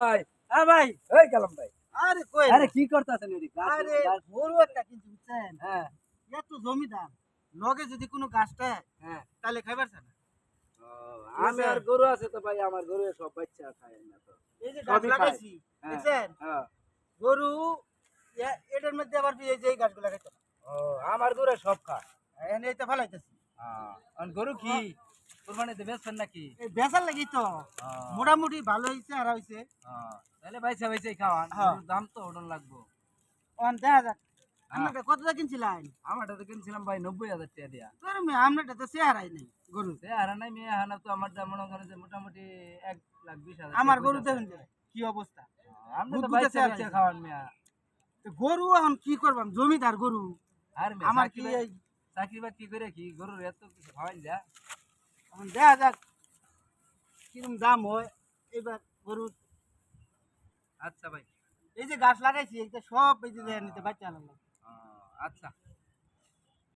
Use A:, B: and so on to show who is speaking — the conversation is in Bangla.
A: ভাই
B: হ্যাঁ ভাই।
A: এই গেলাম ভাই।
B: আরে কই
A: আরে কি করতেছেন এদিকে?
B: আরে গরু একটা কিনছি বুঝছেন?
A: হ্যাঁ
B: এত জমিদার লগে যদি কোনো গাছটা
A: হ্যাঁ।
B: তাহলে খাইবার চায় না।
A: ও, আমি আর গরু আছে তো ভাই, আমার গরু সব বাচ্চা খায় না তো।
B: এই যে গাছ
A: সবই খায়।
B: লাগাইছি
A: হ্যাঁ
B: দেখছেন
A: হ্যাঁ।
B: গরু এটার মধ্যে আবার এই যে এই গাছগুলো খাইতে না।
A: ও, আমার গরু সব খায়।
B: এখানে এইটা ফালাইতেছি
A: আর গরু কি কুরবানিতে বেচছেন নাকি?
B: এই বেচার লাগি তো
A: ও,
B: মোটামুটি ভালো হয়েছে আর হয়েছে।
A: ও, তাহলে বাইসা বাইসাই খাওয়ান,
B: হ্যাঁ।
A: গরুর দাম তো ওজন লাগবো।
B: দেখা যাক
A: হ্যাঁ।
B: আপনারটা কতটা কিনছিলেন?
A: আমারটা তো কিনছিলাম ভাই 90,000 টাকা দিয়া।
B: আপনারটা তো চেহারাই নেই গরু।
A: সে হারা নাই মেয়ে হানা তো আমার মনে করেন যে মোটামুটি 1,20,000
B: আমার গরু দেখুন যে কি অবস্থা।
A: আপনি তো
B: বুদবুদে
A: বাইসা
B: চেহারা
A: বাইসা
B: হয়েছে।
A: খাওয়ান মিয়া।
B: তো গরু এখন কি করবাম জমিদার গরু
A: আর মেয়ে
B: আমার কি
A: চাকরি বাকরি করে কি গরুর এত কিছু খাওয়াই যা।
B: এখন দেখা যাক কিরম দাম হয় এবার গরুর।
A: আচ্ছা ভাই।
B: এই যে গাছ লাগাইছি এইটা সব এই যে নিতে বাচ্চা আনলাম।
A: আচ্ছা।